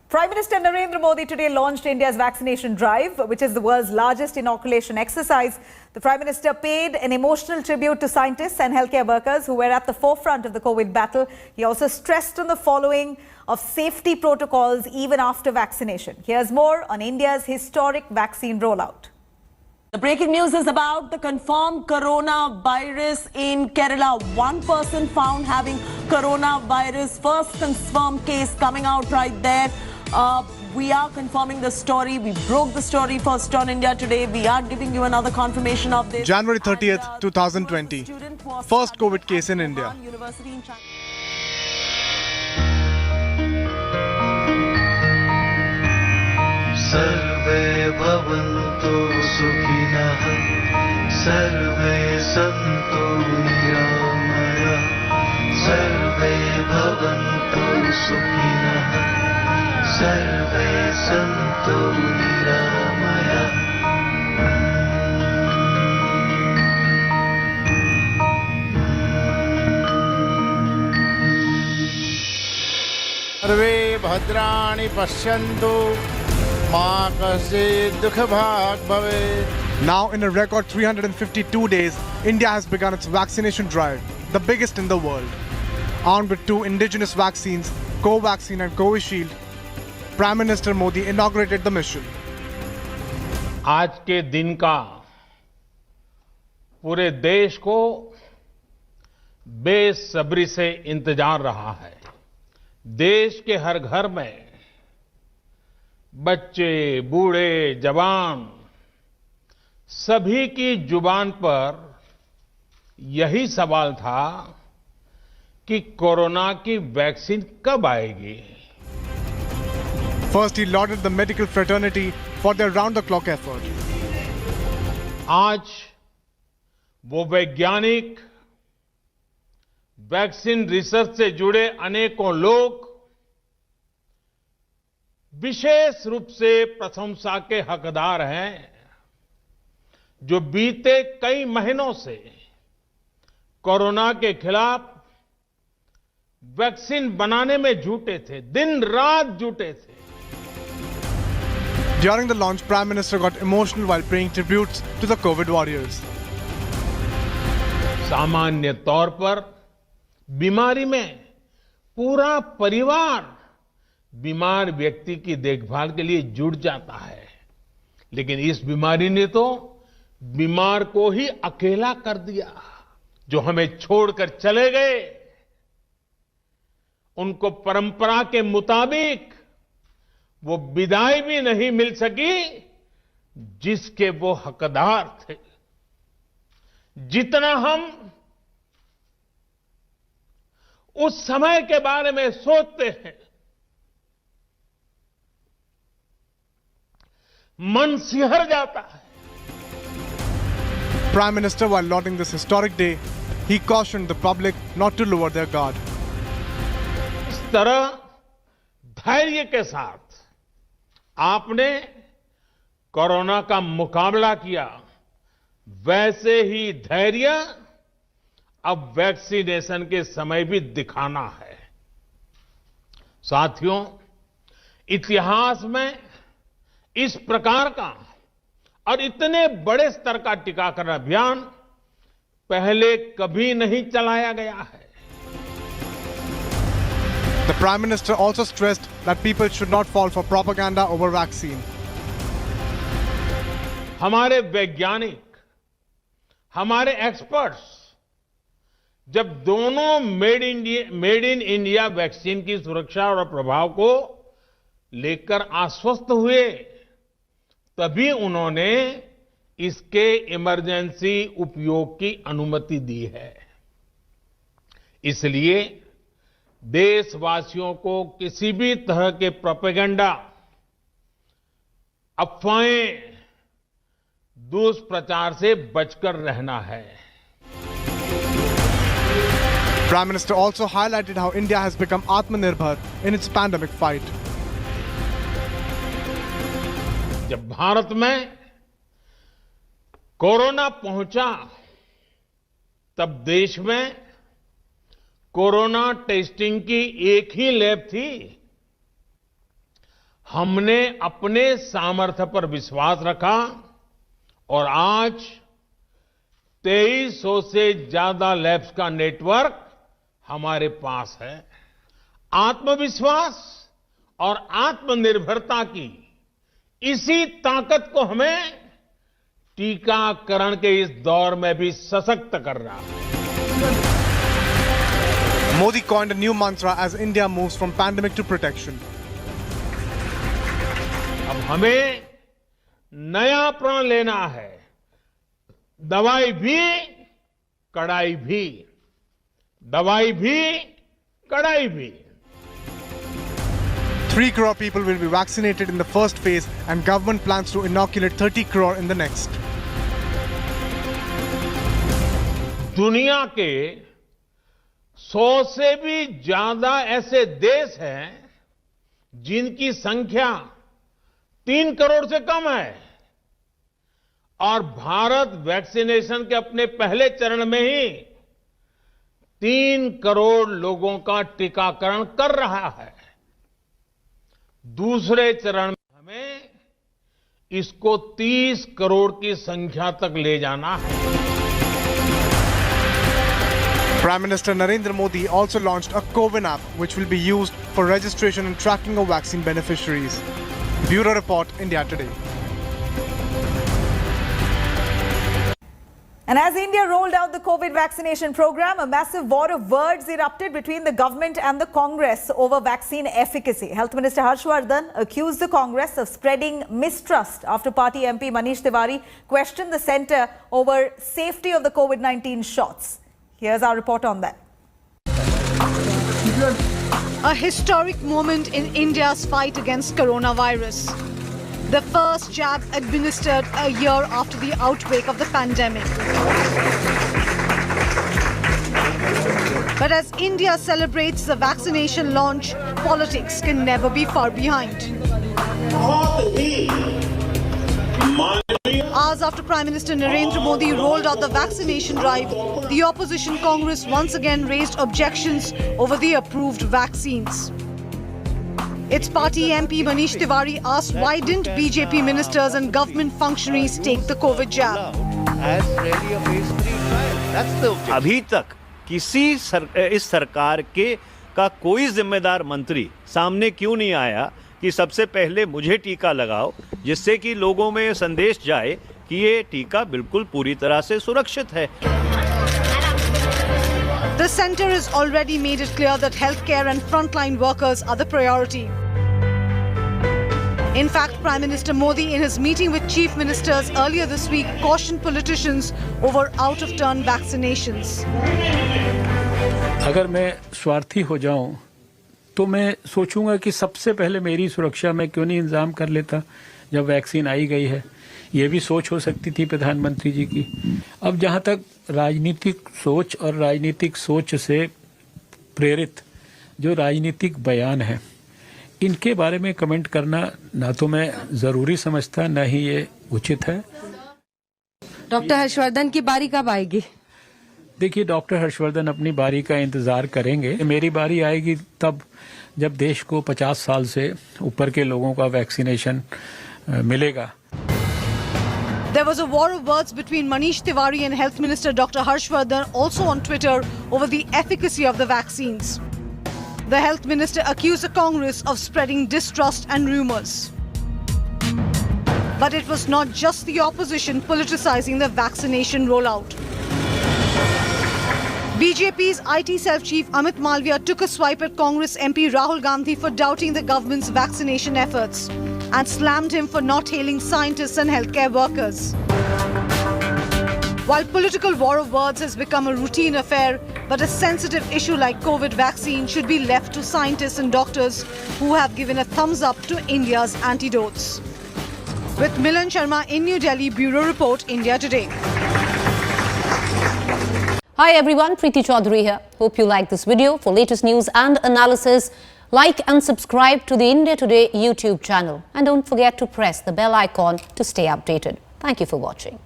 Prime Minister Narendra Modi today launched India's vaccination drive, which is the world's largest inoculation exercise. The Prime Minister paid an emotional tribute to scientists and healthcare workers who were at the forefront of the COVID battle. He also stressed on the following of safety protocols even after vaccination. Here's more on India's historic vaccine rollout. The breaking news is about the confirmed coronavirus in Kerala. One person found having coronavirus. First confirmed case coming out right there. We are confirming the story. We broke the story first on India Today. We are giving you another confirmation of this. January 30th, 2020. First COVID case in India. सर्वे भवन्तु सुखिनः सर्वे सन्तु निरामयाः सर्वे भवन्तु सुखिनः सर्वे सन्तु निरामयाः सर्वे भद्राणि पश्यन्तु मा कश्चित् दुःखभाग् भवेत्. Now, in a record 352 days, India has begun its vaccination drive, the biggest in the world. Armed with two indigenous vaccines, Covaxin and Covishield, Prime Minister Modi inaugurated the mission. आज के दिन का पूरे देश को बेसब्री से इंतजार रहा है. देश के हर घर में बच्चे, बूढ़े, जवान सभी की जुबान पर यही सवाल था कि कोरोना की वैक्सीन कब आएगी. First, he lauded the medical fraternity for their round-the-clock effort. आज वो वैज्ञानिक, वैक्सीन रिसर्च से जुड़े अनेकों लोग विशेष रूप से प्रशंसा के हकदार हैं, जो बीते कई महीनों से कोरोना के खिलाफ वैक्सीन बनाने में जुटे थे, दिन रात जुटे थे. During the launch, Prime Minister got emotional while paying tributes to the COVID warriors. सामान्य तौर पर बीमारी में पूरा परिवार बीमार व्यक्ति की देखभाल के लिए जुट जाता है, लेकिन इस बीमारी ने तो बीमार को ही अकेला कर दिया. जो हमें छोड़कर चले गए, उनको परंपरा के मुताबिक वो विदाई भी नहीं मिल सकी जिसके वो हकदार थे. जितना हम उस समय के बारे में सोचते हैं, मन सिहर जाता है. Prime Minister, while lauding this historic day, he cautioned the public not to lower their guard. इस तरह धैर्य के साथ आपने कोरोना का मुकाबला किया, वैसे ही धैर्य अब वैक्सीनेशन के समय भी दिखाना है. साथियों, इतिहास में इस प्रकार का और इतने बड़े स्तर का टीकाकरण अभियान पहले कभी नहीं चलाया गया है. The Prime Minister also stressed that people should not fall for propaganda over vaccine. हमारे वैज्ञानिक, हमारे एक्सपर्ट्स जब दोनों मेड इन इंडिया वैक्सीन की सुरक्षा और प्रभाव को लेकर आश्वस्त हुए, तभी उन्होंने इसके इमरजेंसी उपयोग की अनुमति दी है. इसलिए देशवासियों को किसी भी तरह के प्रोपेगेंडा, अफवाहें, दुष्प्रचार से बचकर रहना है. Prime Minister also highlighted how India has become Atmanirbhar in its pandemic fight. जब भारत में कोरोना पहुंचा, तब देश में कोरोना टेस्टिंग की एक ही लैब थी. हमने अपने सामर्थ्य पर विश्वास रखा और आज 2300 से ज्यादा लैब्स का नेटवर्क हमारे पास है। आत्मविश्वास और आत्मनिर्भरता की इसी ताकत को हमें टीकाकरण के इस दौर में भी सशक्त कर रहा है। Modi coined a new mantra as India moves from pandemic to protection. अब हमें नया प्रण लेना है। दवाई भी, कड़ाई भी। दवाई भी, कड़ाई भी। 3 crore people will be vaccinated in the first phase and government plans to inoculate 30 crore in the next. दुनिया के 100 से भी ज्यादा ऐसे देश हैं जिनकी संख्या 3 करोड़ से कम है और भारत वैक्सीनेशन के अपने पहले चरण में ही 3 करोड़ लोगों का टीकाकरण कर रहा है। दूसरे चरण में हमें इसको 30 करोड़ की संख्या तक ले जाना है। Prime Minister Narendra Modi also launched a CoWIN app which will be used for registration and tracking of vaccine beneficiaries. Bureau Report, India Today. And as India rolled out the COVID vaccination program, a massive war of words erupted between the government and the Congress over vaccine efficacy. Health Minister Harshvardhan accused the Congress of spreading mistrust after party MP Manish Tiwari questioned the centre over safety of the COVID-19 shots. Here's our report on that. A historic moment in India's fight against coronavirus. The first jab administered a year after the outbreak of the pandemic. But as India celebrates the vaccination launch, politics can never be far behind. Hours after Prime Minister Narendra Modi rolled out the vaccination drive, the opposition Congress once again raised objections over the approved vaccines. Its party MP Manish Tiwari asked why didn't BJP ministers and government functionaries take the COVID jab. अभी तक इस सरकार का कोई जिम्मेदार मंत्री सामने क्यों नहीं आया कि सबसे पहले मुझे टीका लगाओ, जिससे कि लोगों में संदेश जाए कि ये टीका बिल्कुल पूरी तरह से सुरक्षित है। The centre has already made it clear that healthcare and frontline workers are the priority. In fact, Prime Minister Modi, in his meeting with chief ministers earlier this week, cautioned politicians over out-of-turn vaccinations. अगर मैं स्वार्थी हो जाऊं, तो मैं सोचूंगा कि सबसे पहले मेरी सुरक्षा में क्यों नहीं इंतजाम कर लेता जब वैक्सीन आई गई है। ये भी सोच हो सकती थी प्रधानमंत्री जी की। अब जहां तक राजनीतिक सोच और राजनीतिक सोच से प्रेरित जो राजनीतिक बयान है, इनके बारे में कमेंट करना ना तो मैं जरूरी समझता, ना ही ये उचित है। डॉक्टर हर्षवर्धन की बारी कब आएगी? देखिए, डॉक्टर हर्षवर्धन अपनी बारी का इंतजार करेंगे। मेरी बारी आएगी तब जब देश को 50 साल से ऊपर के लोगों का वैक्सीनेशन मिलेगा। There was a war of words between Manish Tiwari and Health Minister Dr. Harshvardhan, also on Twitter, over the efficacy of the vaccines. The Health Minister accused the Congress of spreading distrust and rumours. But it was not just the opposition politicizing the vaccination rollout. BJP's IT Cell Chief Amit Malviya took a swipe at Congress MP Rahul Gandhi for doubting the government's vaccination efforts and slammed him for not hailing scientists and healthcare workers. While political war of words has become a routine affair, but a sensitive issue like COVID vaccine should be left to scientists and doctors who have given a thumbs up to India's antidotes. With Milan Sharma in New Delhi, Bureau Report, India Today. Hi everyone, Preeti Chaudhary here. Hope you like this video. For latest news and analysis, like and subscribe to the India Today YouTube channel. And don't forget to press the bell icon to stay updated. Thank you for watching.